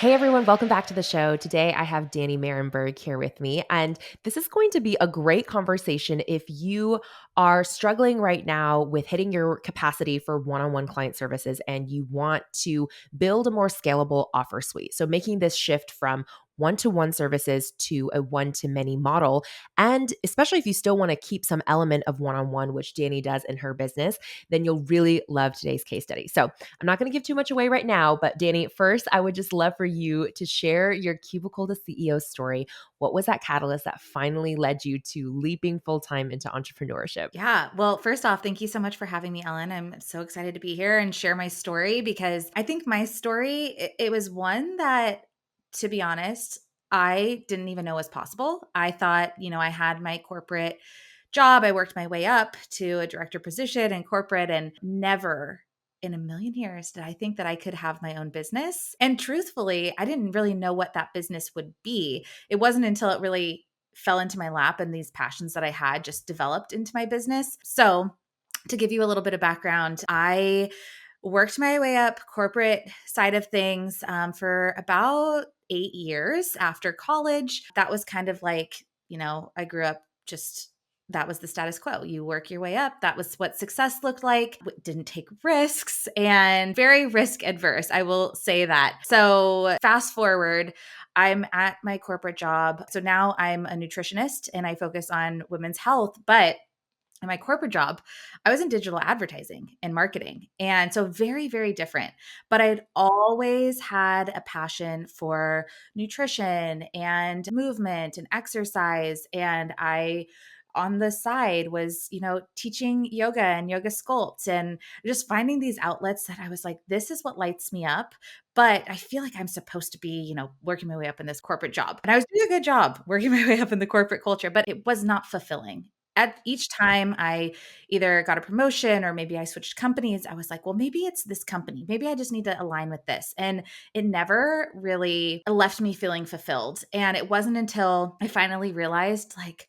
Hey everyone, welcome back to the show. Today I have Dani Marenburg here with me, and this is going to be a great conversation if you are struggling right now with hitting your capacity for one-on-one client services and you want to build a more scalable offer suite. So making this shift from one-to-one services to a one-to-many model, and especially if you still want to keep some element of one-on-one, which Dani does in her business, then you'll really love today's case study. So I'm not going to give too much away right now, but Dani, first, I would just love for you to share your Cubicle to CEO story. What was that catalyst that finally led you to leaping full time into entrepreneurship? Yeah. Well, first off, thank you so much for having me, Ellen. I'm so excited to be here and share my story because I think my story, it was one that, to be honest, I didn't even know was possible. I thought, I had my corporate job. I worked my way up to a director position in corporate and never in a million years did I think that I could have my own business. And truthfully, I didn't really know what that business would be. It wasn't until it really fell into my lap and these passions that I had just developed into my business. So, to give you a little bit of background, I worked my way up corporate side of things for about 8 years after college. That was kind of like, I grew up just that was the status quo. You work your way up. That was what success looked like. Didn't take risks and very risk adverse. I will say that. So, fast forward, I'm at my corporate job. So now I'm a nutritionist and I focus on women's health. But in my corporate job, I was in digital advertising and marketing. And so very, very different. But I'd always had a passion for nutrition and movement and exercise. And I, on the side, was, teaching yoga and yoga sculpt and just finding these outlets that I was like, this is what lights me up. But I feel like I'm supposed to be, working my way up in this corporate job. And I was doing a good job working my way up in the corporate culture, but it was not fulfilling at each time I either got a promotion or maybe I switched companies, I was like, well, maybe it's this company. Maybe I just need to align with this. And it never really left me feeling fulfilled. And it wasn't until I finally realized, like,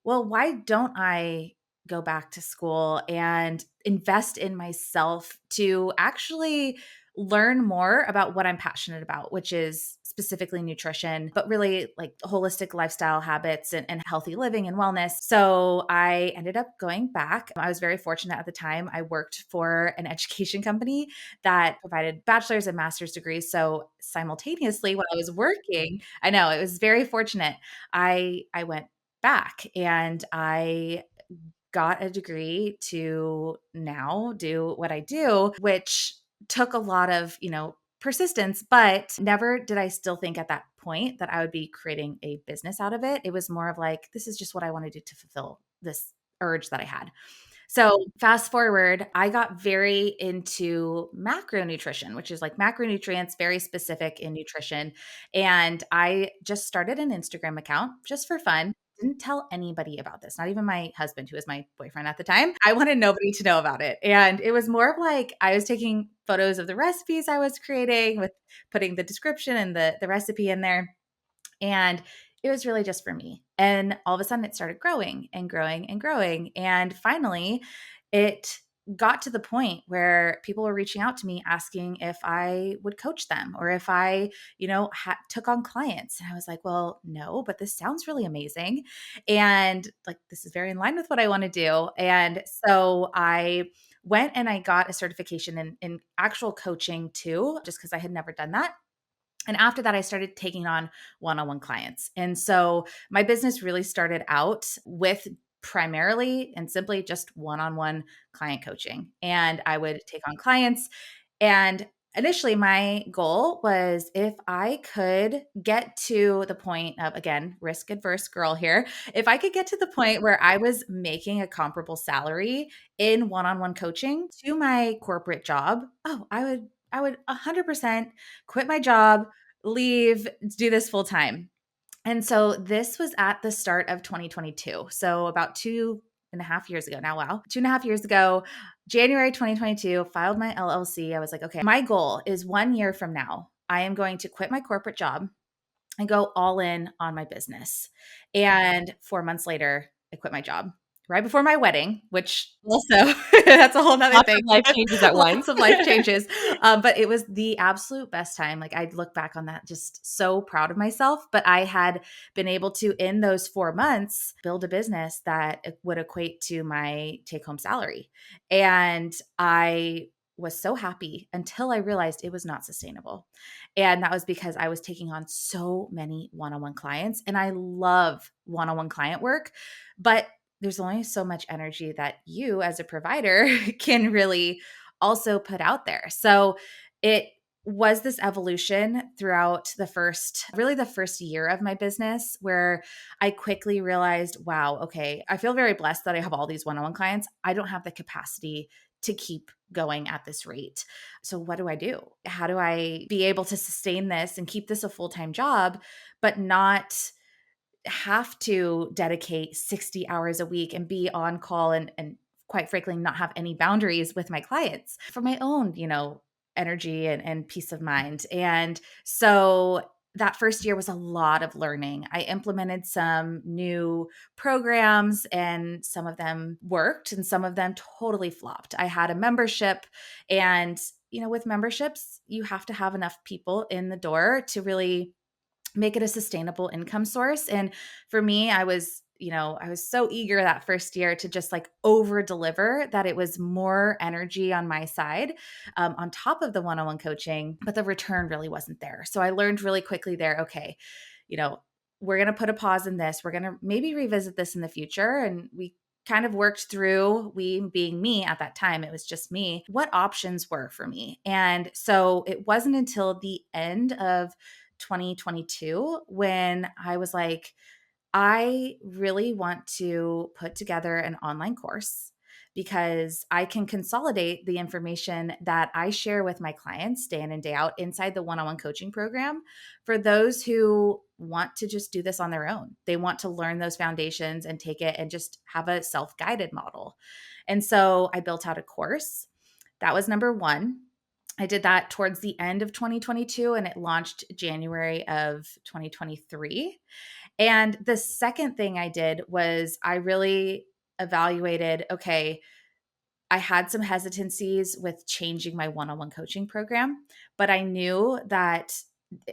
well, why don't I go back to school and invest in myself to actually learn more about what I'm passionate about, which is specifically nutrition, but really like holistic lifestyle habits and healthy living and wellness. So I ended up going back. I was very fortunate at the time. I worked for an education company that provided bachelor's and master's degrees. So simultaneously, while I was working, I know it was very fortunate. I went back and I got a degree to now do what I do, which took a lot of, persistence, but never did I still think at that point that I would be creating a business out of it. It was more of like, this is just what I want to do to fulfill this urge that I had. So, fast forward, I got very into macronutrition, which is like macronutrients, very specific in nutrition. And I just started an Instagram account just for fun. Didn't tell anybody about this, not even my husband, who was my boyfriend at the time. I wanted nobody to know about it. And it was more of like I was taking photos of the recipes I was creating with putting the description and the recipe in there. And it was really just for me. And all of a sudden it started growing and growing and growing. And finally, it got to the point where people were reaching out to me asking if I would coach them or if I, took on clients. And I was like, well, no, but this sounds really amazing. And like, this is very in line with what I want to do. And so I went and I got a certification in actual coaching too, just because I had never done that. And after that, I started taking on one on one clients. And so my business really started out with primarily and simply just one on one client coaching. And I would take on clients. And initially, my goal was if I could get to the point of, again, risk adverse girl here, if I could get to the point where I was making a comparable salary in one on one coaching to my corporate job, oh, I would 100% quit my job, leave, do this full time. And so this was at the start of 2022. So about 2.5 years ago now. Wow. 2.5 years ago, January 2022, filed my LLC. I was like, okay, my goal is 1 year from now, I am going to quit my corporate job and go all in on my business. And 4 months later, I quit my job right before my wedding, which also that's a whole nother Lots of thing. life changes at once. Lots of life changes. But it was the absolute best time. Like I look back on that just so proud of myself. But I had been able to, in those 4 months, build a business that would equate to my take home salary. And I was so happy until I realized it was not sustainable. And that was because I was taking on so many one on one clients. And I love one on one client work. But there's only so much energy that you as a provider can really also put out there. So it was this evolution throughout the first year of my business where I quickly realized, wow, okay, I feel very blessed that I have all these one on one clients. I don't have the capacity to keep going at this rate. So, what do I do? How do I be able to sustain this and keep this a full time job, but not have to dedicate 60 hours a week and be on call and quite frankly not have any boundaries with my clients for my own, energy and peace of mind. And so that first year was a lot of learning. I implemented some new programs and some of them worked and some of them totally flopped. I had a membership and with memberships, you have to have enough people in the door to really make it a sustainable income source. And for me, I was so eager that first year to just like over deliver that it was more energy on my side on top of the one on one coaching, but the return really wasn't there. So I learned really quickly there, okay, you know, we're going to put a pause in this. We're going to maybe revisit this in the future. And we kind of worked through, we being me at that time, it was just me, what options were for me. And so it wasn't until the end of 2022 when I was like, I really want to put together an online course because I can consolidate the information that I share with my clients day in and day out inside the one on one coaching program for those who want to just do this on their own. They want to learn those foundations and take it and just have a self guided model. And so I built out a course. That was number one. I did that towards the end of 2022 and it launched January of 2023. And the second thing I did was I really evaluated, okay, I had some hesitancies with changing my one on one coaching program, but I knew that,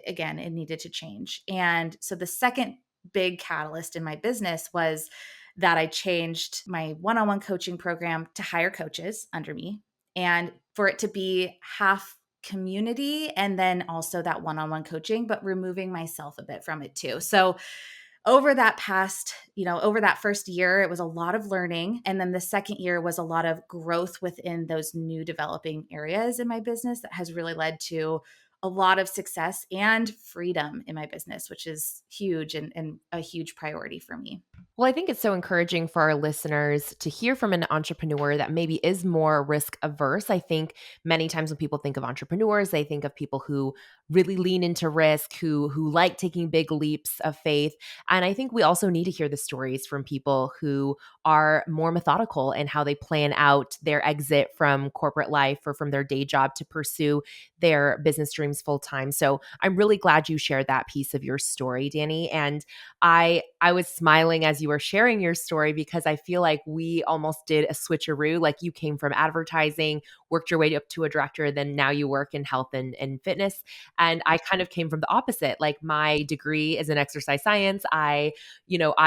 again, it needed to change. And so the second big catalyst in my business was that I changed my one on one coaching program to hire coaches under me and for it to be half community and then also that one on one coaching, but removing myself a bit from it too. So over that first year, it was a lot of learning. And then the second year was a lot of growth within those new developing areas in my business that has really led to a lot of success and freedom in my business, which is huge and a huge priority for me. Well, I think it's so encouraging for our listeners to hear from an entrepreneur that maybe is more risk averse. I think many times when people think of entrepreneurs, they think of people who really lean into risk, who like taking big leaps of faith. And I think we also need to hear the stories from people who are more methodical in how they plan out their exit from corporate life or from their day job to pursue their business dreams full time. So I'm really glad you shared that piece of your story, Dani. And I was smiling as you were sharing your story because I feel like we almost did a switcheroo. Like you came from advertising, worked your way up to a director, then now you work in health and fitness. And I kind of came from the opposite. Like my degree is in exercise science. I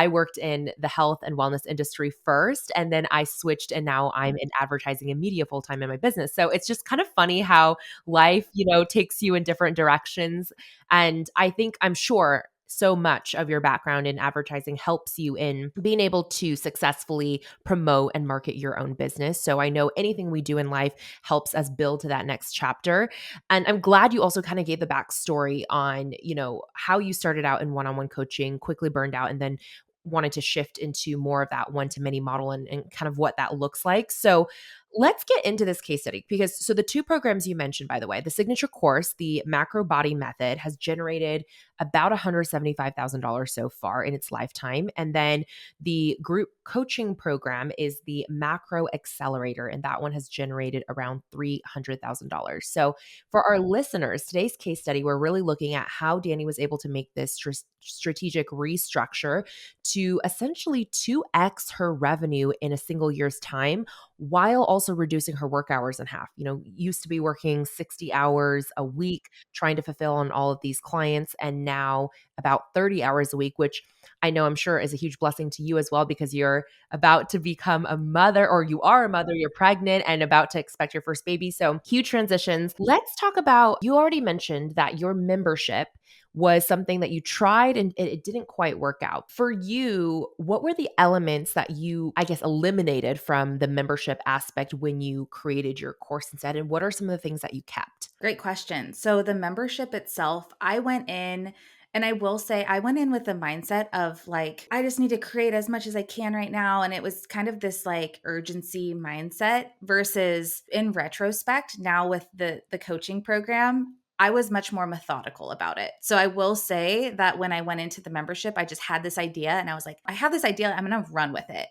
worked in the health and wellness industry first, and then I switched and now I'm in advertising and media full time in my business. So it's just kind of funny how life, takes you in different directions. And I'm sure so much of your background in advertising helps you in being able to successfully promote and market your own business. So I know anything we do in life helps us build to that next chapter. And I'm glad you also kind of gave the backstory on, how you started out in one-on-one coaching, quickly burned out, and then wanted to shift into more of that one-to-many model and kind of what that looks like. So let's get into this case study because so the two programs you mentioned, by the way, the signature course, the macro body method, has generated about $175,000 so far in its lifetime. And then the group coaching program is the macro accelerator, and that one has generated around $300,000. So for our listeners, today's case study, we're really looking at how Dani was able to make this strategic restructure to essentially 2x her revenue in a single year's time while also reducing her work hours in half. Used to be working 60 hours a week trying to fulfill on all of these clients, and now about 30 hours a week, which I know I'm sure is a huge blessing to you as well because you're about to become a mother, or you are a mother, you're pregnant and about to expect your first baby. So huge transitions. Let's talk about, you already mentioned that your membership was something that you tried and it didn't quite work out. For you, what were the elements that you, I guess, eliminated from the membership aspect when you created your course instead? And what are some of the things that you kept? Great question. So the membership itself, I went in and I will say I went in with the mindset of like, I just need to create as much as I can right now. And it was kind of this like urgency mindset versus in retrospect, now with the coaching program, I was much more methodical about it. So I will say that when I went into the membership, I just had this idea and I was like, I have this idea, I'm going to run with it.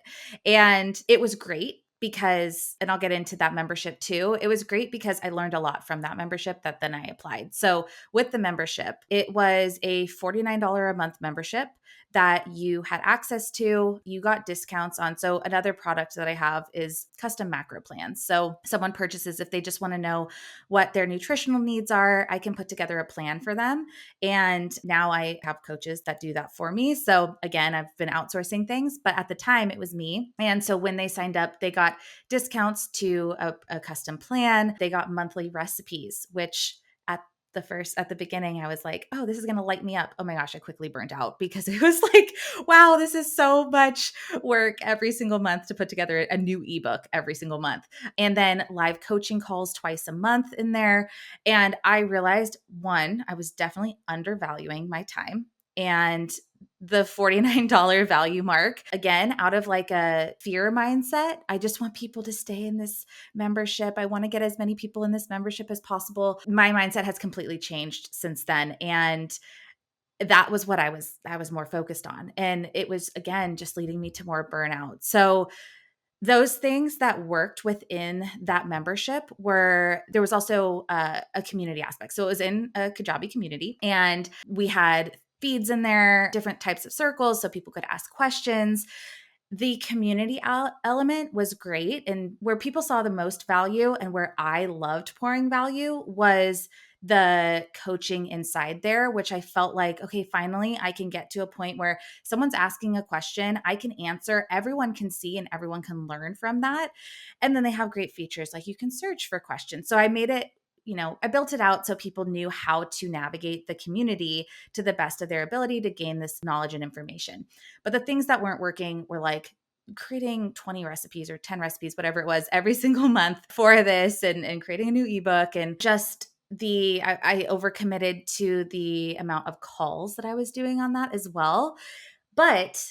And it was great because, and I'll get into that membership too. It was great because I learned a lot from that membership that then I applied. So with the membership, it was a $49 a month membership that you had access to. You got discounts on. So another product that I have is custom macro plans. So someone purchases, if they just want to know what their nutritional needs are, I can put together a plan for them. And now I have coaches that do that for me. So again, I've been outsourcing things, but at the time it was me. And so when they signed up, they got discounts to a custom plan. They got monthly recipes, which at the beginning, I was like, oh, this is going to light me up. Oh my gosh, I quickly burned out because it was like, wow, this is so much work every single month to put together a new ebook every single month. And then live coaching calls twice a month in there. And I realized one, I was definitely undervaluing my time. And the $49 value mark, again, out of like a fear mindset, I just want people to stay in this membership. I want to get as many people in this membership as possible. My mindset has completely changed since then. And that was what I was more focused on. And it was again just leading me to more burnout. So those things that worked within that membership were there was also a community aspect. So it was in a Kajabi community and we had feeds in there, different types of circles so people could ask questions. The community element was great. And where people saw the most value and where I loved pouring value was the coaching inside there, which I felt like, okay, finally I can get to a point where someone's asking a question, I can answer, everyone can see and everyone can learn from that. And then they have great features like you can search for questions. So I made it, I built it out so people knew how to navigate the community to the best of their ability to gain this knowledge and information. But the things that weren't working were like creating 20 recipes or 10 recipes, whatever it was, every single month for this and creating a new ebook and just I overcommitted to the amount of calls that I was doing on that as well. But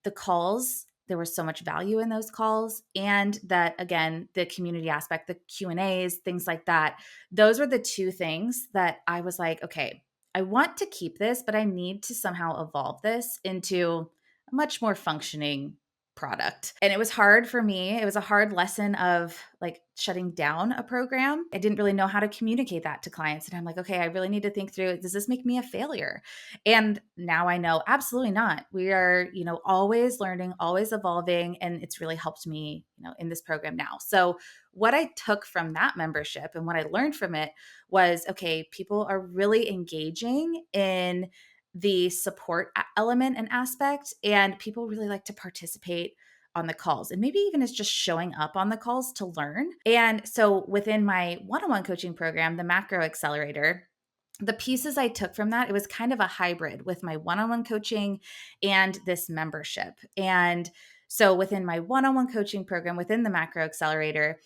the calls, there was so much value in those calls. And that, again, the community aspect, the Q&As, things like that, those were the two things that I was like, okay, I want to keep this, but I need to somehow evolve this into a much more functioning product. And it was hard for me. It was a hard lesson of like shutting down a program. I didn't really know how to communicate that to clients. And I'm like, okay, I really need to think through, does this make me a failure? And now I know absolutely not. We are, always learning, always evolving. And it's really helped me, in this program now. So what I took from that membership and what I learned from it was, okay, people are really engaging in the support element and aspect, and people really like to participate on the calls and maybe even is just showing up on the calls to learn. And so within my one-on-one coaching program, the macro accelerator, the pieces I took from that, it was kind of a hybrid with my one-on-one coaching and this membership. And so within my one-on-one coaching program, within the macro accelerator,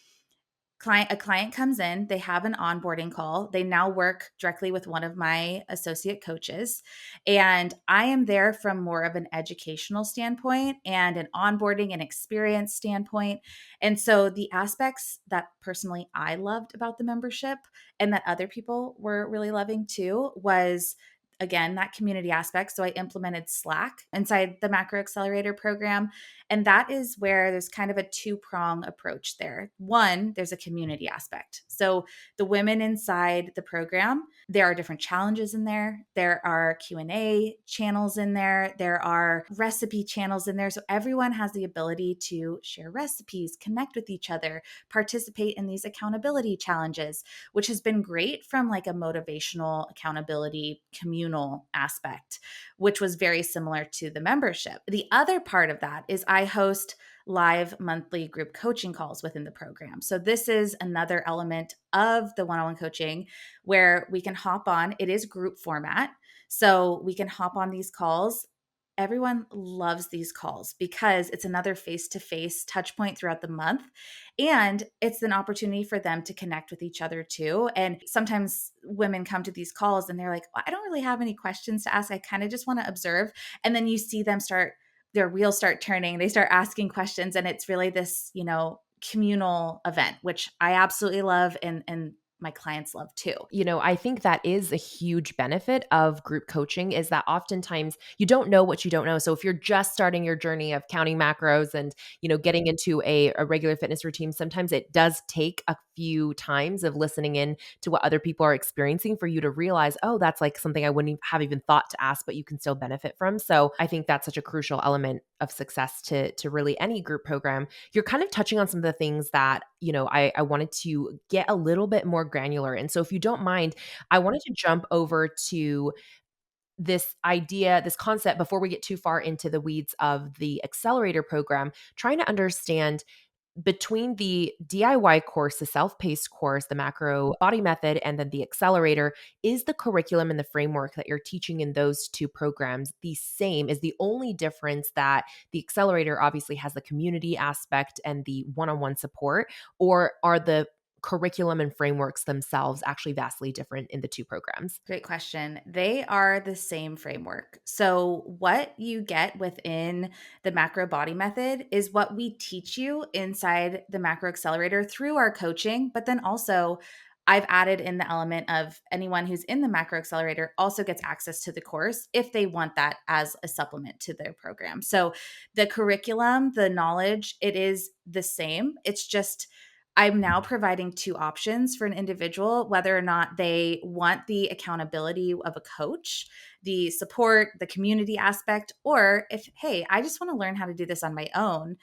A client comes in, they have an onboarding call. They now work directly with one of my associate coaches, and I am there from more of an educational standpoint and an onboarding and experience standpoint. And so the aspects that personally I loved about the membership and that other people were really loving too was, again, that community aspect. So I implemented Slack inside the Macro Accelerator program, and that is where there's kind of a two-prong approach there. One, there's a community aspect. So the women inside the program, there are different challenges in there. There are Q&A channels in there. There are recipe channels in there. So everyone has the ability to share recipes, connect with each other, participate in these accountability challenges, which has been great from like a motivational accountability communal aspect, which was very similar to the membership. The other part of that is I host live monthly group coaching calls within the program. So this is another element of the one-on-one coaching where we can hop on. It is group format. So we can hop on these calls. Everyone loves these calls because it's another face-to-face touch point throughout the month. And it's an opportunity for them to connect with each other too. And sometimes women come to these calls and they're like, "Well, I don't really have any questions to ask. I kind of just want to observe." And then you see them start, their wheels start turning, they start asking questions. And it's really this, communal event, which I absolutely love. And my clients love too. I think that is a huge benefit of group coaching is that oftentimes you don't know what you don't know. So if you're just starting your journey of counting macros and, getting into a regular fitness routine, sometimes it does take a few times of listening in to what other people are experiencing for you to realize, oh, that's like something I wouldn't have even thought to ask, but you can still benefit from. So I think that's such a crucial element of success to really any group program. You're kind of touching on some of the things that, I wanted to get a little bit more granular. And so if you don't mind, I wanted to jump over to this idea, this concept before we get too far into the weeds of the accelerator program, trying to understand between the DIY course, the self-paced course, the macro body method, and then the accelerator, is the curriculum and the framework that you're teaching in those two programs the same? Is the only difference that the accelerator obviously has the community aspect and the one-on-one support, or are the curriculum and frameworks themselves actually vastly different in the two programs? Great question. They are the same framework. So, what you get within the macro body method is what we teach you inside the macro accelerator through our coaching. But then also, I've added in the element of anyone who's in the macro accelerator also gets access to the course if they want that as a supplement to their program. So, the curriculum, the knowledge, it is the same. It's just I'm now providing two options for an individual, whether or not they want the accountability of a coach, the support, the community aspect, or if, hey, I just want to learn how to do this on my own,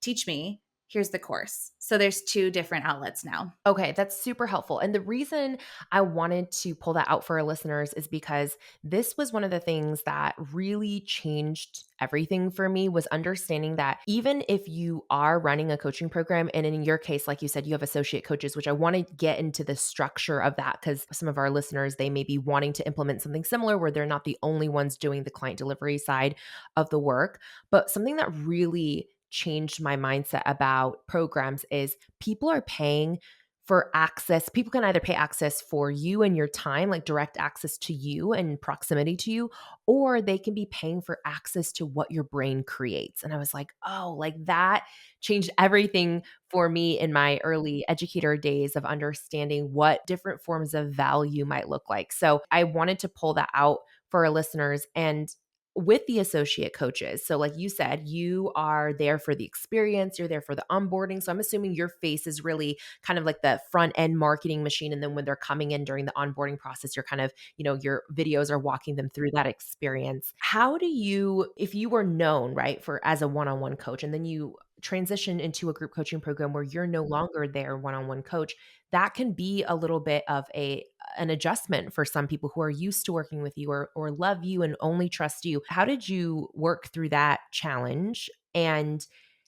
teach me. Here's the course. So there's two different outlets now. Okay, that's super helpful. And the reason I wanted to pull that out for our listeners is because this was one of the things that really changed everything for me was understanding that even if you are running a coaching program, and in your case, like you said, you have associate coaches, which I want to get into the structure of that because some of our listeners, they may be wanting to implement something similar where they're not the only ones doing the client delivery side of the work. But something that really changed my mindset about programs is people are paying for access. People can either pay access for you and your time, like direct access to you and proximity to you, or they can be paying for access to what your brain creates. And I was like, oh, like that changed everything for me in my early educator days of understanding what different forms of value might look like. So I wanted to pull that out for our listeners. And with the associate coaches. So, like you said, you are there for the experience, you're there for the onboarding. So, I'm assuming your face is really kind of like the front end marketing machine. And then when they're coming in during the onboarding process, you're kind of, your videos are walking them through that experience. How do you, if you were known, right, for as a one on one coach, and then you transition into a group coaching program where you're no longer their one on one coach, that can be a little bit of an adjustment for some people who are used to working with you or love you and only trust you. How did you work through that challenge? And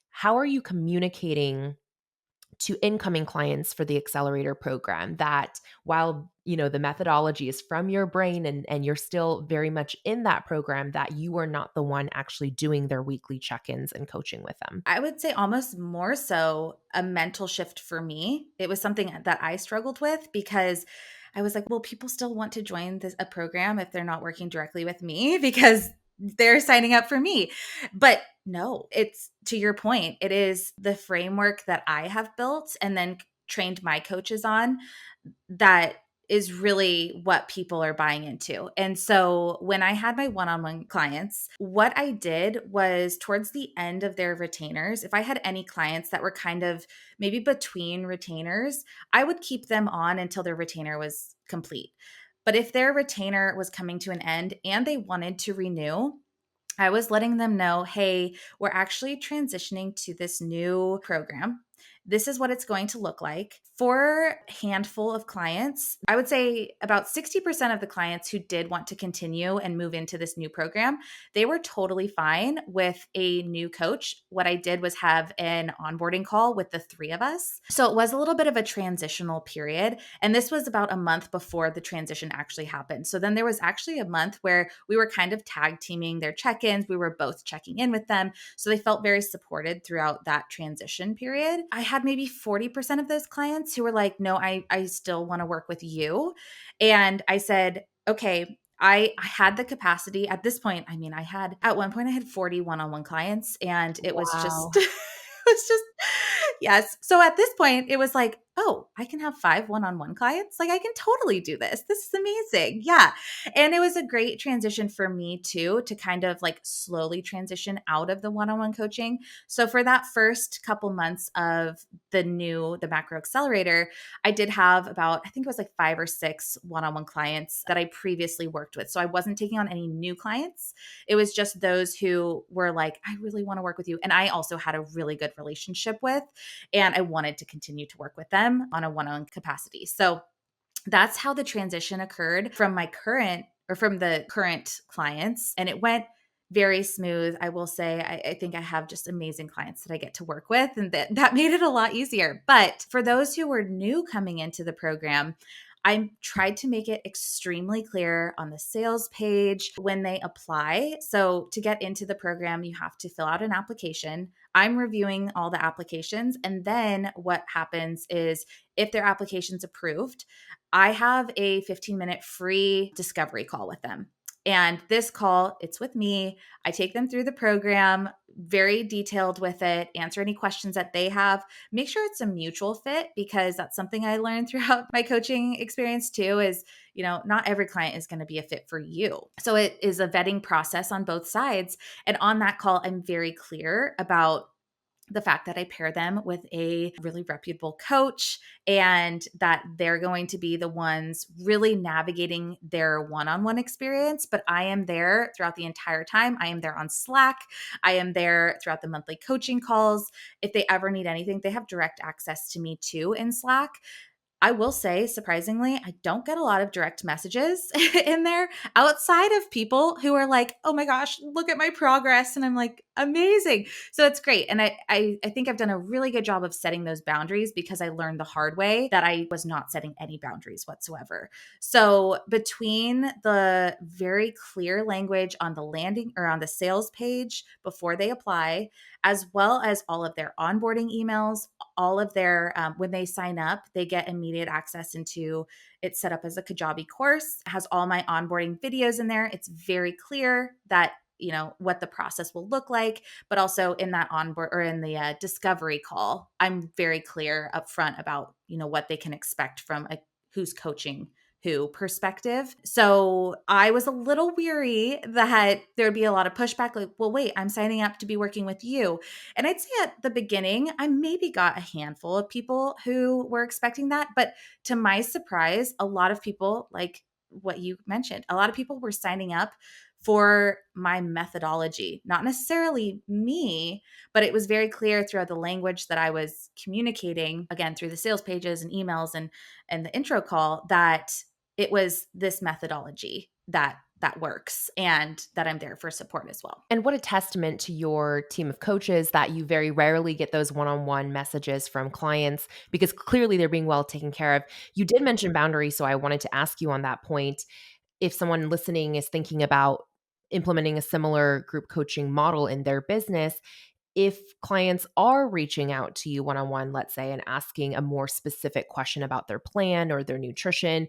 how are you communicating to incoming clients for the accelerator program, that while the methodology is from your brain and you're still very much in that program, that you are not the one actually doing their weekly check-ins and coaching with them? I would say almost more so a mental shift for me. It was something that I struggled with because I was like, well, people still want to join a program if they're not working directly with me because they're signing up for me. But no, it's to your point, it is the framework that I have built and then trained my coaches on that is really what people are buying into. And so when I had my one on one clients, what I did was towards the end of their retainers, if I had any clients that were kind of maybe between retainers, I would keep them on until their retainer was complete. But if their retainer was coming to an end and they wanted to renew, I was letting them know, hey, we're actually transitioning to this new program. This is what it's going to look like. For a handful of clients, I would say about 60% of the clients who did want to continue and move into this new program, they were totally fine with a new coach. What I did was have an onboarding call with the three of us. So it was a little bit of a transitional period. And this was about a month before the transition actually happened. So then there was actually a month where we were kind of tag teaming their check ins. We were both checking in with them. So they felt very supported throughout that transition period. I had maybe 40% of those clients who were like, no, I still want to work with you. And I said, okay, I had the capacity at this point. I mean, at one point I had 40 one-on-one clients and it was just, Wow. it was just, yes. So at this point it was like, oh, I can have 5 one-on-one clients. Like I can totally do this. This is amazing. Yeah. And it was a great transition for me too, to kind of like slowly transition out of the one-on-one coaching. So for that first couple months of the macro accelerator, I did have about, I think it was like 5 or 6 one-on-one clients that I previously worked with. So I wasn't taking on any new clients. It was just those who were like, I really want to work with you. And I also had a really good relationship with, and I wanted to continue to work with them on a one-on-one capacity. So that's how the transition occurred from the current clients. And it went very smooth. I will say, I think I have just amazing clients that I get to work with, and that made it a lot easier. But for those who were new coming into the program, I tried to make it extremely clear on the sales page when they apply. So to get into the program, you have to fill out an application. I'm reviewing all the applications. And then what happens is if their application's approved, I have a 15-minute free discovery call with them. And this call, it's with me. I take them through the program, very detailed with it, answer any questions that they have, make sure it's a mutual fit, because that's something I learned throughout my coaching experience too, is, not every client is going to be a fit for you. So it is a vetting process on both sides. And on that call, I'm very clear about the fact that I pair them with a really reputable coach and that they're going to be the ones really navigating their one-on-one experience. But I am there throughout the entire time. I am there on Slack. I am there throughout the monthly coaching calls. If they ever need anything, they have direct access to me too in Slack. I will say, surprisingly, I don't get a lot of direct messages in there outside of people who are like, oh my gosh, look at my progress. And I'm like, amazing. So it's great. And I think I've done a really good job of setting those boundaries, because I learned the hard way that I was not setting any boundaries whatsoever. So between the very clear language on the landing or on the sales page before they apply, as well as all of their onboarding emails, all of their, when they sign up, they get immediate access into, it's set up as a Kajabi course, it has all my onboarding videos in there. It's very clear that, what the process will look like, but also in that onboard or in the discovery call, I'm very clear upfront about, what they can expect from who's coaching who perspective. So I was a little weary that there'd be a lot of pushback, like, well, wait, I'm signing up to be working with you. And I'd say at the beginning, I maybe got a handful of people who were expecting that. But to my surprise, a lot of people, like what you mentioned, a lot of people were signing up for my methodology, not necessarily me, but it was very clear throughout the language that I was communicating, again, through the sales pages and emails and the intro call, that it was this methodology that that works and that I'm there for support as well. And what a testament to your team of coaches that you very rarely get those one-on-one messages from clients because clearly they're being well taken care of. You did mention boundaries, so I wanted to ask you on that point. If someone listening is thinking about implementing a similar group coaching model in their business, if clients are reaching out to you one on one, let's say, and asking a more specific question about their plan or their nutrition,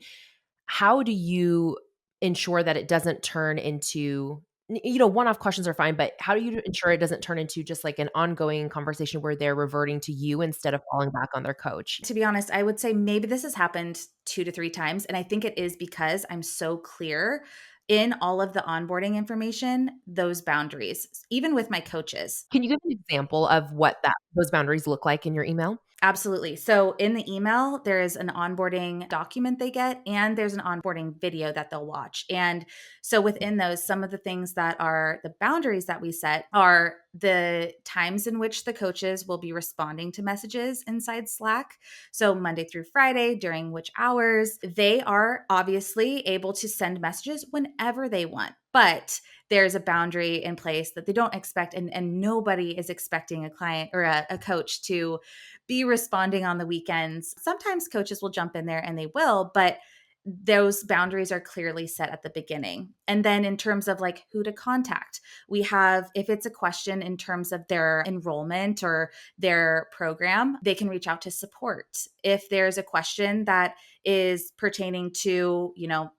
how do you ensure that it doesn't turn into, one-off questions are fine, but how do you ensure it doesn't turn into just like an ongoing conversation where they're reverting to you instead of falling back on their coach? To be honest, I would say maybe this has happened 2 to 3 times, and I think it is because I'm so clear in all of the onboarding information, those boundaries, even with my coaches. Can you give an example of what those boundaries look like in your email? Absolutely. So in the email, there is an onboarding document they get, and there's an onboarding video that they'll watch. And so within those, some of the things that are the boundaries that we set are the times in which the coaches will be responding to messages inside Slack. So Monday through Friday, during which hours they are obviously able to send messages whenever they want. But there's a boundary in place that they don't expect, and nobody is expecting a client or a coach to be responding on the weekends. Sometimes coaches will jump in there and they will, but those boundaries are clearly set at the beginning. And then in terms of like who to contact, we have, if it's a question in terms of their enrollment or their program, they can reach out to support. If there's a question that is pertaining to,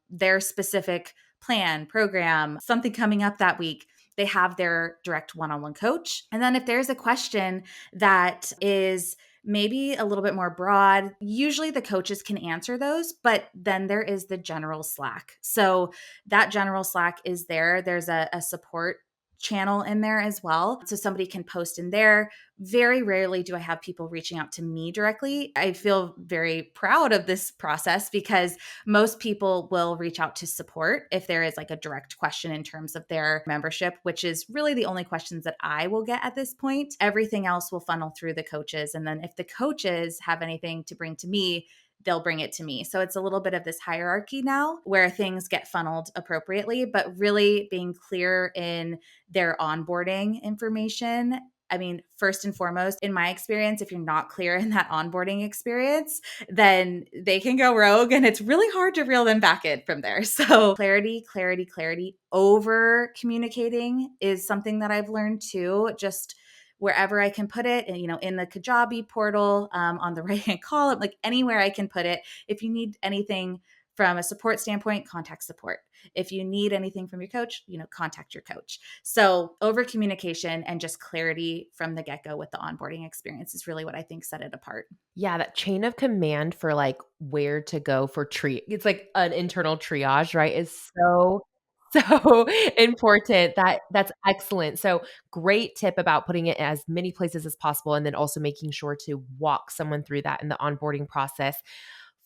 their specific plan, program, something coming up that week, they have their direct one-on-one coach. And then if there's a question that is maybe a little bit more broad, usually the coaches can answer those, but then there is the general Slack. So that general Slack is there. There's a support channel in there as well. So somebody can post in there. Very rarely do I have people reaching out to me directly. I feel very proud of this process because most people will reach out to support if there is like a direct question in terms of their membership, which is really the only questions that I will get at this point. Everything else will funnel through the coaches. And then if the coaches have anything to bring to me, they'll bring it to me. So it's a little bit of this hierarchy now where things get funneled appropriately, but really being clear in their onboarding information. I mean, first and foremost, in my experience, if you're not clear in that onboarding experience, then they can go rogue and it's really hard to reel them back in from there. So, clarity, clarity, clarity. Over communicating is something that I've learned too. Just wherever I can put it, and in the Kajabi portal, on the right hand column, like anywhere I can put it. If you need anything from a support standpoint, contact support. If you need anything from your coach, contact your coach. So over communication and just clarity from the get-go with the onboarding experience is really what I think set it apart. Yeah, that chain of command for like where to go for it's like an internal triage, right? Is so important. That's excellent. So great tip about putting it as many places as possible and then also making sure to walk someone through that in the onboarding process.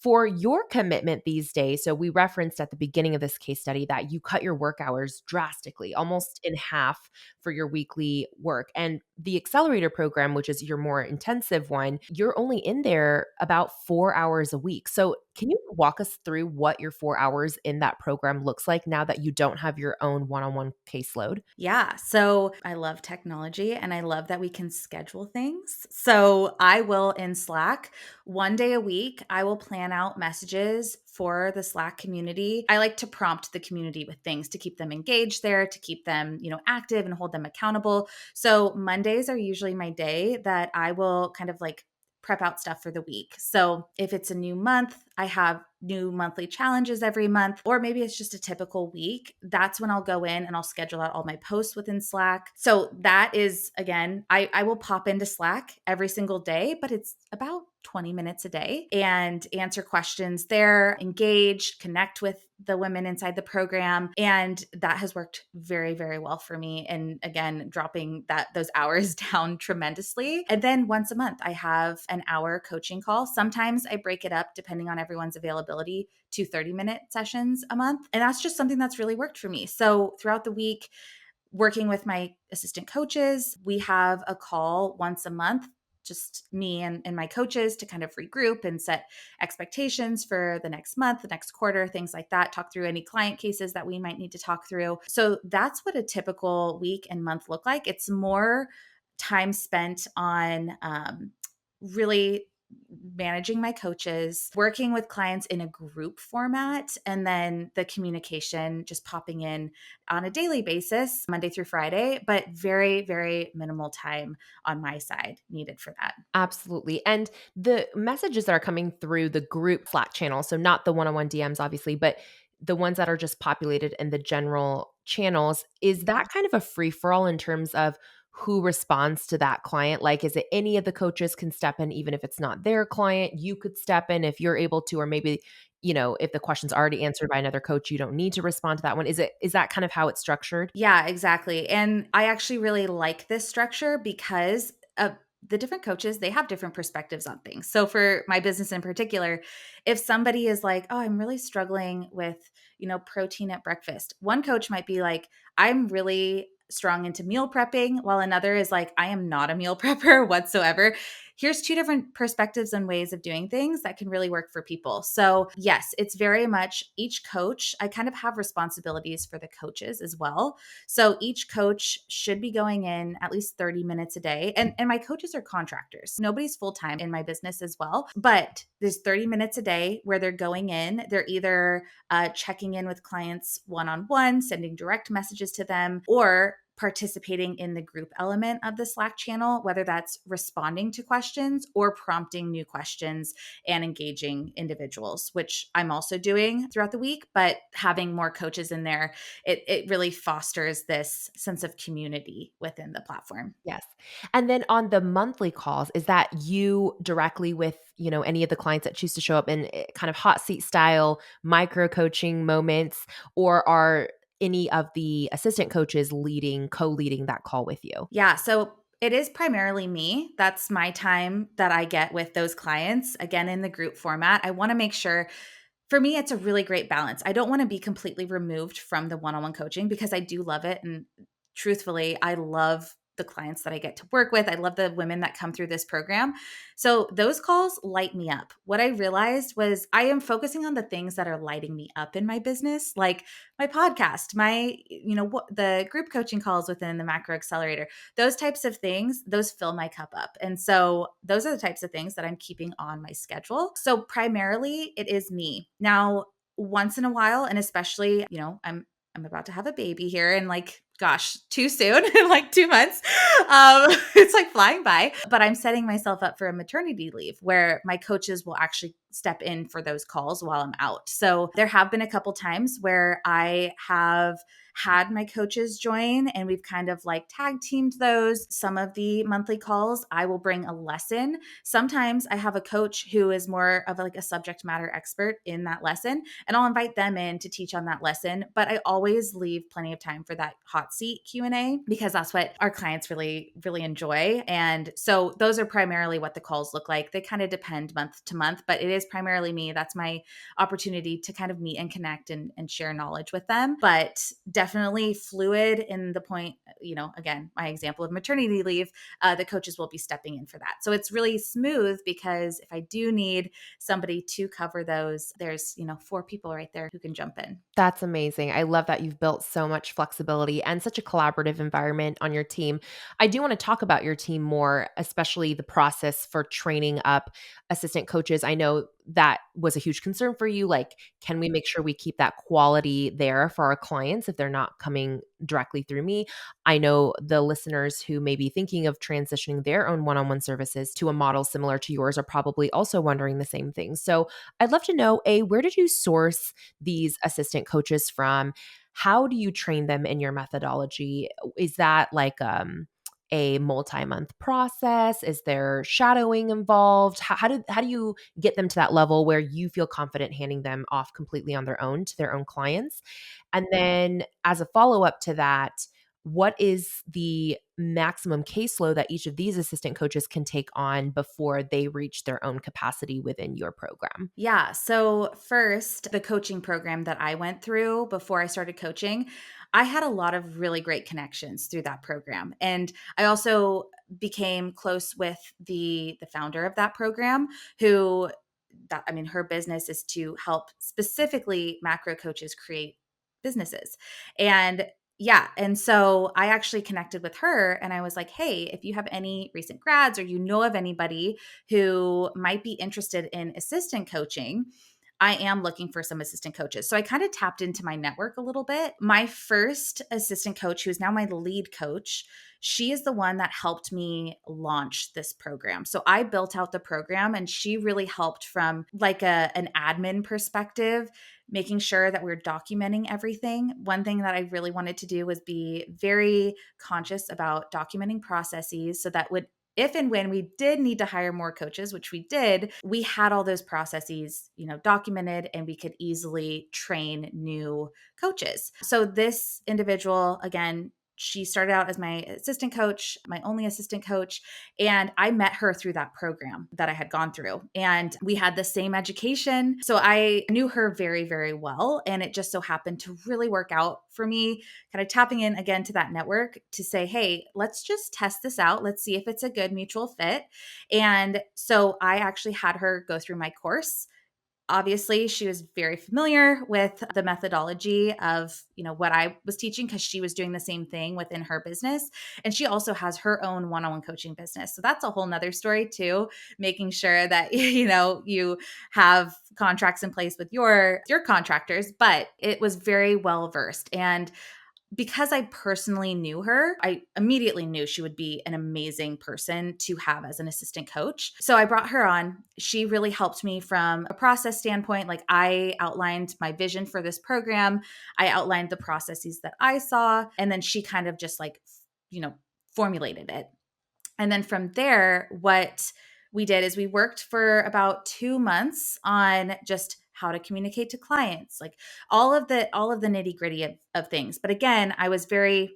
For your commitment these days, so we referenced at the beginning of this case study that you cut your work hours drastically, almost in half for your weekly work. And the accelerator program, which is your more intensive one, you're only in there about 4 hours a week. So, can you walk us through what your 4 hours in that program looks like now that you don't have your own one on one caseload? Yeah. So I love technology and I love that we can schedule things. So I will in Slack 1 day a week, I will plan out messages for the Slack community. I like to prompt the community with things to keep them engaged there, to keep them, active and hold them accountable. So Mondays are usually my day that I will kind of like prep out stuff for the week. So if it's a new month, I have new monthly challenges every month, or maybe it's just a typical week. That's when I'll go in and I'll schedule out all my posts within Slack. So that is, again, I will pop into Slack every single day, but it's about 20 minutes a day and answer questions there, engage, connect with the women inside the program. And that has worked very, very well for me. And again, dropping those hours down tremendously. And then once a month, I have an hour coaching call. Sometimes I break it up depending on everyone's availability to 30-minute sessions a month. And that's just something that's really worked for me. So throughout the week, working with my assistant coaches, we have a call once a month just me and my coaches to kind of regroup and set expectations for the next month, the next quarter, things like that, talk through any client cases that we might need to talk through. So that's what a typical week and month look like. It's more time spent on really managing my coaches, working with clients in a group format, and then the communication just popping in on a daily basis, Monday through Friday, but very, very minimal time on my side needed for that. Absolutely. And the messages that are coming through the group Slack channel, so not the one-on-one DMs obviously, but the ones that are just populated in the general channels, is that kind of a free for all in terms of who responds to that client? Like, is it any of the coaches can step in, even if it's not their client? You could step in if you're able to, or maybe, if the question's already answered by another coach, you don't need to respond to that one. Is that kind of how it's structured? Yeah, exactly. And I actually really like this structure because the different coaches, they have different perspectives on things. So for my business in particular, if somebody is like, "Oh, I'm really struggling with, protein at breakfast." One coach might be like, "I'm really strong into meal prepping," while another is like, "I am not a meal prepper whatsoever." Here's two different perspectives and ways of doing things that can really work for people. So, yes, it's very much each coach. I kind of have responsibilities for the coaches as well. So each coach should be going in at least 30 minutes a day. And my coaches are contractors. Nobody's full time in my business as well. But there's 30 minutes a day where they're going in. They're either checking in with clients one on one, sending direct messages to them, or participating in the group element of the Slack channel, whether that's responding to questions or prompting new questions and engaging individuals, which I'm also doing throughout the week. But having more coaches in there, it really fosters this sense of community within the platform. Yes. And then on the monthly calls, is that you directly with, any of the clients that choose to show up in kind of hot seat style micro coaching moments, or are any of the assistant coaches co-leading that call with you? Yeah. So it is primarily me. That's my time that I get with those clients. Again, in the group format, I want to make sure for me, it's a really great balance. I don't want to be completely removed from the one on one coaching because I do love it. And truthfully, I love the clients that I get to work with. I love the women that come through this program. So those calls light me up. What I realized was I am focusing on the things that are lighting me up in my business, like my podcast, the group coaching calls within the macro accelerator, those types of things, those fill my cup up. And so those are the types of things that I'm keeping on my schedule. So primarily it is me. Now, once in a while, and especially, I'm about to have a baby here and like, gosh, too soon, in like 2 months. It's like flying by. But I'm setting myself up for a maternity leave where my coaches will actually step in for those calls while I'm out. So there have been a couple times where I have had my coaches join and we've kind of like tag teamed those. Some of the monthly calls, I will bring a lesson. Sometimes I have a coach who is more of like a subject matter expert in that lesson, and I'll invite them in to teach on that lesson. But I always leave plenty of time for that hot seat Q&A because that's what our clients really, really enjoy. And so those are primarily what the calls look like. They kind of depend month to month, but it is primarily me. That's my opportunity to kind of meet and connect and share knowledge with them. But definitely fluid in the point, again, my example of maternity leave, the coaches will be stepping in for that. So it's really smooth because if I do need somebody to cover those, there's, 4 people right there who can jump in. That's amazing. I love that you've built so much flexibility and such a collaborative environment on your team. I do want to talk about your team more, especially the process for training up assistant coaches. I know that was a huge concern for you. Like, can we make sure we keep that quality there for our clients if they're not coming directly through me? I know the listeners who may be thinking of transitioning their own one on one services to a model similar to yours are probably also wondering the same thing. So I'd love to know, A, where did you source these assistant coaches from? How do you train them in your methodology? Is that like a multi-month process? Is there shadowing involved? How do you get them to that level where you feel confident handing them off completely on their own to their own clients? And then as a follow-up to that, what is the maximum caseload that each of these assistant coaches can take on before they reach their own capacity within your program? Yeah. So, first, the coaching program that I went through before I started coaching, I had a lot of really great connections through that program. And I also became close with the founder of that program, who that I mean, her business is to help specifically macro coaches create businesses. And yeah, and so I actually connected with her and I was like, "Hey, if you have any recent grads or you know of anybody who might be interested in assistant coaching, I am looking for some assistant coaches." So I kind of tapped into my network a little bit. My first assistant coach, who is now my lead coach, she is the one that helped me launch this program. So I built out the program and she really helped from like an admin perspective, making sure that we're documenting everything. One thing that I really wanted to do was be very conscious about documenting processes so that would if and when we did need to hire more coaches, which we did, we had all those processes, documented and we could easily train new coaches. So this individual, again, she started out as my assistant coach, my only assistant coach, and I met her through that program that I had gone through. And we had the same education. So I knew her very, very well. And it just so happened to really work out for me, kind of tapping in again to that network to say, hey, let's just test this out. Let's see if it's a good mutual fit. And so I actually had her go through my course. Obviously, she was very familiar with the methodology of what I was teaching, because she was doing the same thing within her business, and she also has her own one-on-one coaching business. So that's a whole nother story too, making sure that you have contracts in place with your contractors. But it was very well versed, and because I personally knew her, I immediately knew she would be an amazing person to have as an assistant coach. So I brought her on. She really helped me from a process standpoint. Like, I outlined my vision for this program, I outlined the processes that I saw, and then she kind of just like, formulated it. And then from there, what we did is we worked for about 2 months on just how to communicate to clients, like all of the nitty gritty of things. But again, I was very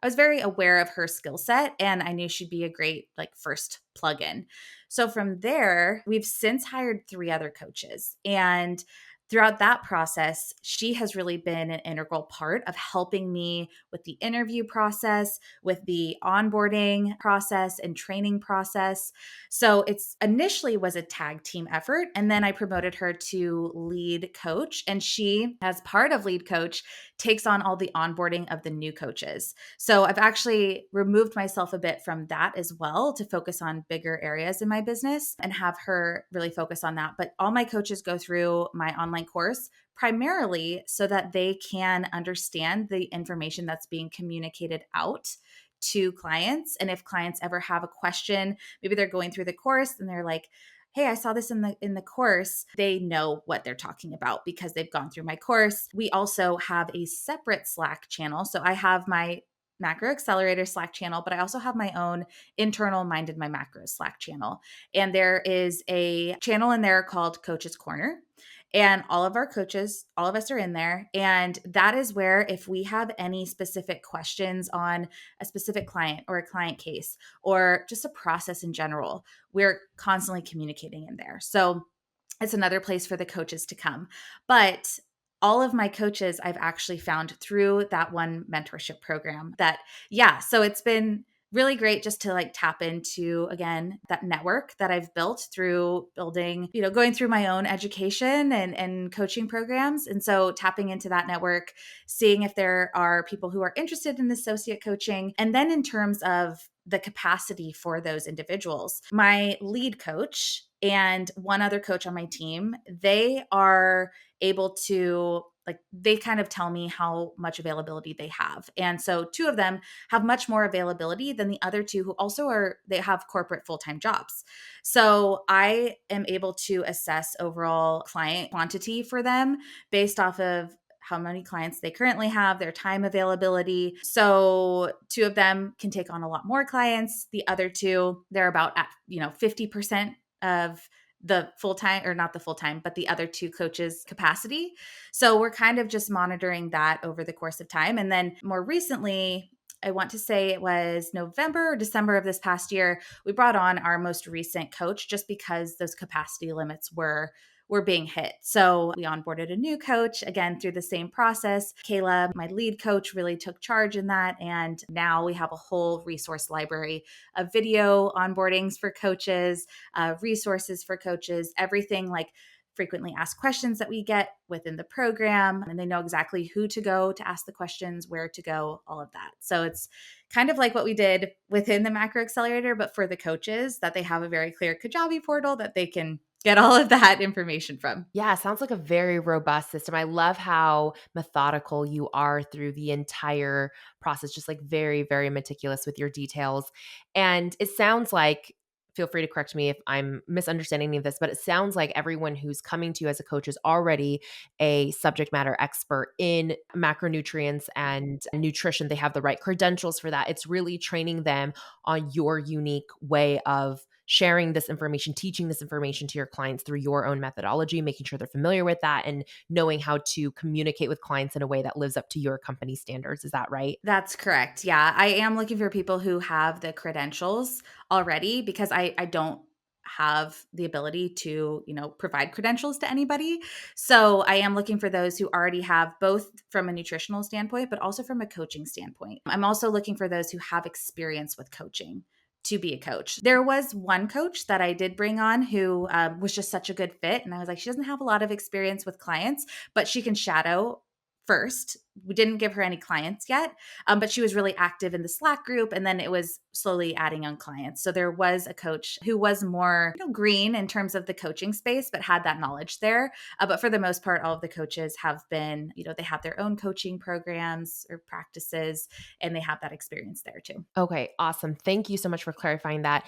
aware of her skill set, and I knew she'd be a great like first plug-in. So from there, we've since hired 3 other coaches, and throughout that process, she has really been an integral part of helping me with the interview process, with the onboarding process and training process. So it's initially was a tag team effort, and then I promoted her to lead coach, and she, as part of lead coach, takes on all the onboarding of the new coaches. So I've actually removed myself a bit from that as well to focus on bigger areas in my business and have her really focus on that. But all my coaches go through my online course primarily so that they can understand the information that's being communicated out to clients. And if clients ever have a question, maybe they're going through the course and they're like, hey, I saw this in the course, they know what they're talking about because they've gone through my course. We also have a separate Slack channel. So I have my Macro Accelerator Slack channel, but I also have my own internal Mindin My Macros Slack channel. And there is a channel in there called Coach's Corner. And all of our coaches, all of us are in there. And that is where, if we have any specific questions on a specific client or a client case or just a process in general, we're constantly communicating in there. So it's another place for the coaches to come. But all of my coaches I've actually found through that one mentorship program yeah, so it's been really great just to like tap into again that network that I've built through building, going through my own education and coaching programs. And so tapping into that network, seeing if there are people who are interested in associate coaching. And then in terms of the capacity for those individuals, my lead coach and one other coach on my team, they are able to they kind of tell me how much availability they have. And so 2 of them have much more availability than the other 2 who also they have corporate full-time jobs. So I am able to assess overall client quantity for them based off of how many clients they currently have, their time availability. So 2 of them can take on a lot more clients. The other 2, they're about at, 50% of the full-time, or not the full-time, but the other 2 coaches' capacity. So we're kind of just monitoring that over the course of time. And then more recently, I want to say it was November or December of this past year, we brought on our most recent coach just because those capacity limits were being hit. So we onboarded a new coach again through the same process. Caleb, my lead coach, really took charge in that. And now we have a whole resource library of video onboardings for coaches, resources for coaches, everything like frequently asked questions that we get within the program. And they know exactly who to go to ask the questions, where to go, all of that. So it's kind of like what we did within the Macro Accelerator, but for the coaches, that they have a very clear Kajabi portal that they can get all of that information from. Yeah, sounds like a very robust system. I love how methodical you are through the entire process, just like very, very meticulous with your details. And it sounds like, feel free to correct me if I'm misunderstanding any of this, but it sounds like everyone who's coming to you as a coach is already a subject matter expert in macronutrients and nutrition. They have the right credentials for that. It's really training them on your unique way of sharing this information, teaching this information to your clients through your own methodology, making sure they're familiar with that and knowing how to communicate with clients in a way that lives up to your company standards. Is that right? That's correct. Yeah. I am looking for people who have the credentials already because I don't have the ability to, provide credentials to anybody. So I am looking for those who already have both from a nutritional standpoint, but also from a coaching standpoint. I'm also looking for those who have experience with coaching to be a coach. There was one coach that I did bring on who was just such a good fit. And I was like, she doesn't have a lot of experience with clients, but she can shadow first. We didn't give her any clients yet, but she was really active in the Slack group. And then it was slowly adding on clients. So there was a coach who was more green in terms of the coaching space, but had that knowledge there. But for the most part, all of the coaches have been, they have their own coaching programs or practices, and they have that experience there too. Okay, awesome. Thank you so much for clarifying that.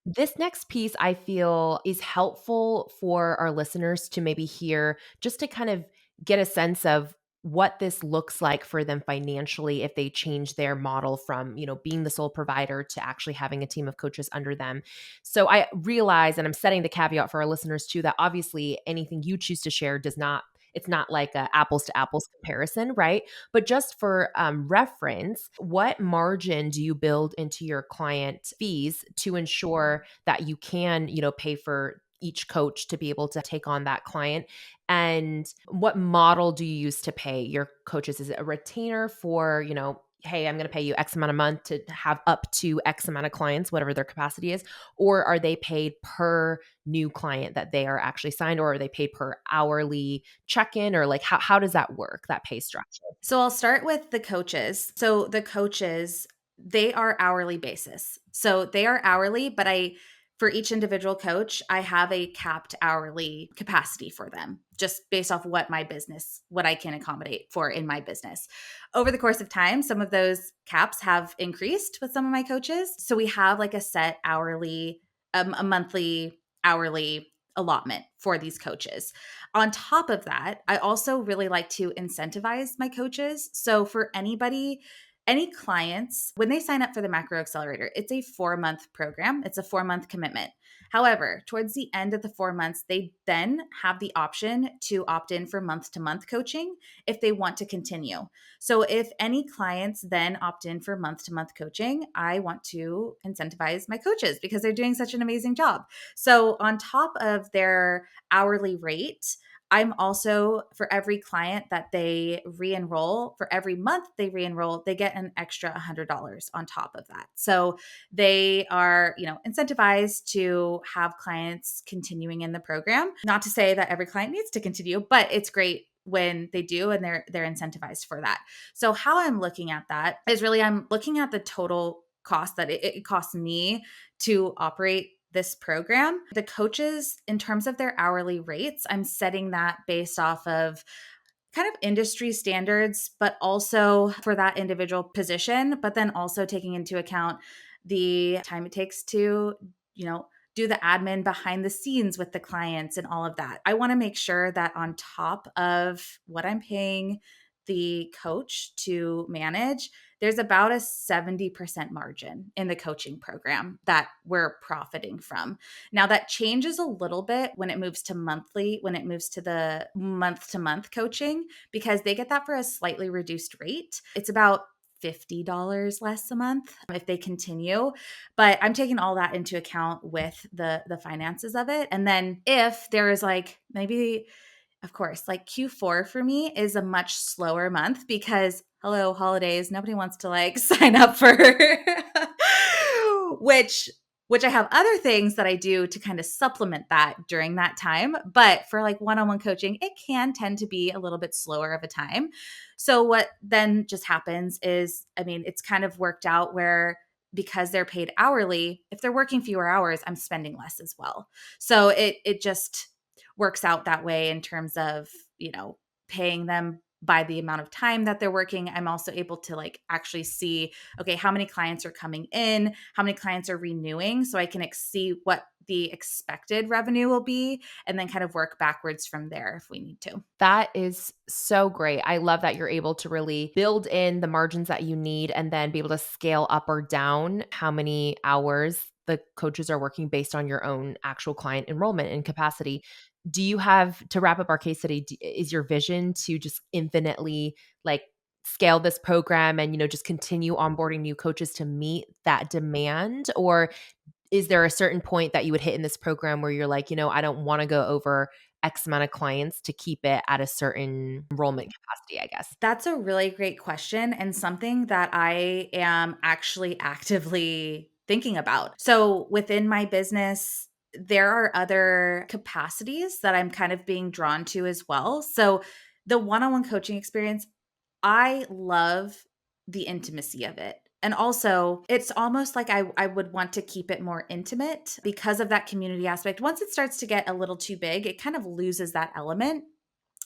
This next piece I feel is helpful for our listeners to maybe hear just to kind of get a sense of what this looks like for them financially if they change their model from, being the sole provider to actually having a team of coaches under them. So I realize, and I'm setting the caveat for our listeners too, that obviously anything you choose to share does not, it's not like a apples to apples comparison, right? But just for reference, what margin do you build into your client fees to ensure that you can, pay for each coach to be able to take on that client? And what model do you use to pay your coaches? Is it a retainer for, hey, I'm going to pay you X amount a month to have up to X amount of clients, whatever their capacity is? Or are they paid per new client that they are actually signed, or are they paid per hourly check-in, or like how does that work, that pay structure? So I'll start with the coaches. So the coaches, they are hourly basis. So they are hourly, but for each individual coach, I have a capped hourly capacity for them just based off what I can accommodate for in my business. Over the course of time, some of those caps have increased with some of my coaches. So we have like a set hourly, a monthly hourly allotment for these coaches. On top of that, I also really like to incentivize my coaches. So for any clients, when they sign up for the Macro Accelerator, it's a 4-month program, it's a 4-month commitment. However, towards the end of the 4 months, they then have the option to opt in for month to month coaching if they want to continue. So, if any clients then opt in for month to month coaching, I want to incentivize my coaches because they're doing such an amazing job. So, on top of their hourly rate, I'm also, for every client that they re-enroll, for every month they re-enroll, they get an extra $100 on top of that. So they are, incentivized to have clients continuing in the program. Not to say that every client needs to continue, but it's great when they do and they're incentivized for that. So how I'm looking at that is really I'm looking at the total cost that it costs me to operate this program. The coaches, in terms of their hourly rates, I'm setting that based off of kind of industry standards, but also for that individual position, but then also taking into account the time it takes to, do the admin behind the scenes with the clients and all of that. I want to make sure that on top of what I'm paying the coach to manage, there's about a 70% margin in the coaching program that we're profiting from. Now, that changes a little bit when it moves to monthly, when it moves to the month to month coaching, because they get that for a slightly reduced rate. It's about $50 less a month if they continue. But I'm taking all that into account with the finances of it. And then if there is like maybe, of course, like Q4 for me is a much slower month because hello, holidays, nobody wants to like sign up for which I have other things that I do to kind of supplement that during that time. But for like one-on-one coaching, it can tend to be a little bit slower of a time. So what then just happens is, I mean, it's kind of worked out where because they're paid hourly, if they're working fewer hours, I'm spending less as well. So it just works out that way in terms of, paying them by the amount of time that they're working. I'm also able to like actually see, okay, how many clients are coming in, how many clients are renewing, so I can see what the expected revenue will be and then kind of work backwards from there if we need to. That is so great. I love that you're able to really build in the margins that you need and then be able to scale up or down how many hours the coaches are working based on your own actual client enrollment and capacity. Do you have, to wrap up our case study, is your vision to just infinitely like scale this program and, just continue onboarding new coaches to meet that demand? Or is there a certain point that you would hit in this program where you're like, I don't want to go over X amount of clients to keep it at a certain enrollment capacity, I guess? That's a really great question and something that I am actually actively thinking about. So within my business, there are other capacities that I'm kind of being drawn to as well. So the one-on-one coaching experience, I love the intimacy of it. And also, it's almost like I would want to keep it more intimate because of that community aspect. Once it starts to get a little too big, it kind of loses that element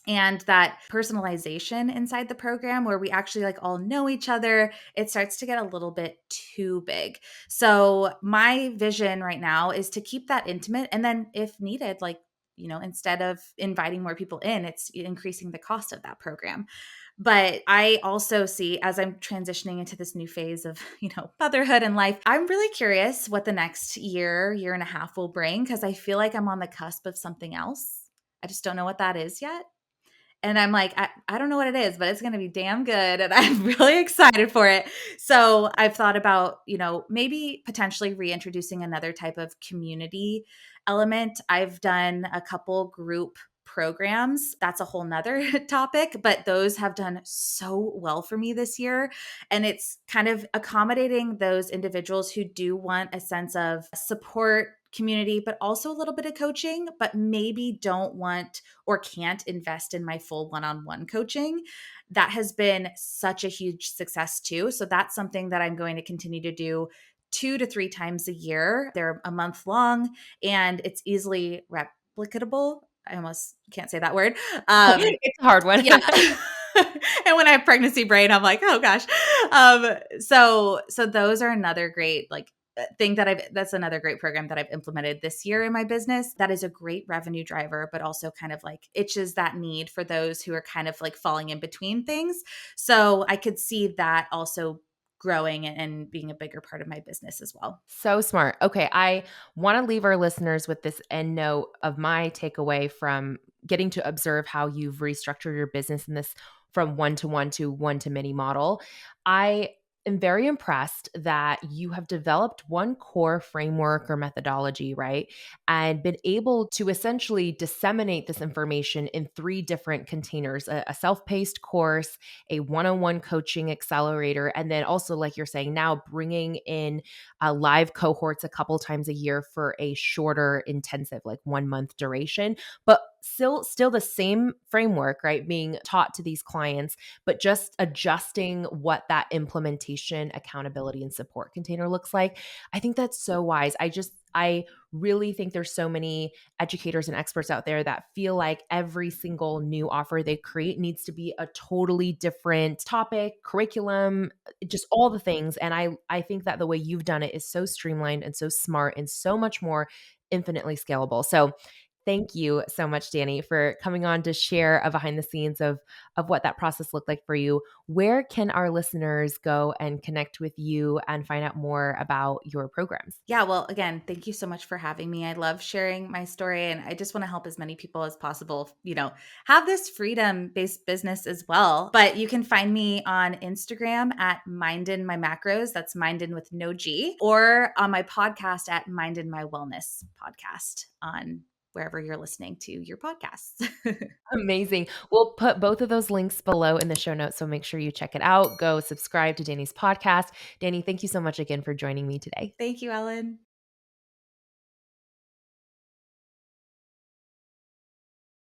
and that personalization inside the program where we actually like all know each other. It starts to get a little bit too big. So my vision right now is to keep that intimate, and then if needed, like, instead of inviting more people in, it's increasing the cost of that program. But I also see, as I'm transitioning into this new phase of, motherhood and life, I'm really curious what the next year and a half will bring, because I feel like I'm on the cusp of something else. I just don't know what that is yet. And I'm like, I don't know what it is, but it's going to be damn good. And I'm really excited for it. So I've thought about, maybe potentially reintroducing another type of community element. I've done a couple group programs. That's a whole nother topic, but those have done so well for me this year. And it's kind of accommodating those individuals who do want a sense of support, community, but also a little bit of coaching, but maybe don't want or can't invest in my full one-on-one coaching. That has been such a huge success too. So that's something that I'm going to continue to do 2 to 3 times a year. They're a month long and it's easily replicable. I almost can't say that word. It's a hard one. Yeah. And when I have pregnancy brain, I'm like, oh gosh. So those are another great like thing that's another great program that I've implemented this year in my business. That is a great revenue driver, but also kind of like itches that need for those who are kind of like falling in between things. So I could see that also growing and being a bigger part of my business as well. So smart. Okay. I want to leave our listeners with this end note of my takeaway from getting to observe how you've restructured your business in this from one to one to many model. I am very impressed that you have developed one core framework or methodology, right? And been able to essentially disseminate this information in three different containers: a self paced course, a one on one coaching accelerator, and then also, like you're saying, now bringing in live cohorts a couple times a year for a shorter intensive, like 1 month duration, but still the same framework, right, being taught to these clients, but just adjusting what that implementation, accountability, and support container looks like. I think that's so wise. I really think there's so many educators and experts out there that feel like every single new offer they create needs to be a totally different topic, curriculum, just all the things. And I think that the way you've done it is so streamlined and so smart and so much more infinitely scalable. So Thank you so much, Dani, for coming on to share a behind the scenes of what that process looked like for you. Where can our listeners go and connect with you and find out more about your programs? Yeah, well, again, thank you so much for having me. I love sharing my story and I just want to help as many people as possible, have this freedom-based business as well. But you can find me on Instagram at Mindin My Macros, that's Mindin with no G, or on my podcast at Mindin My Wellness podcast on wherever you're listening to your podcasts. Amazing. We'll put both of those links below in the show notes, so make sure you check it out. Go subscribe to Dani's podcast. Dani, thank you so much again for joining me today. Thank you, Ellen.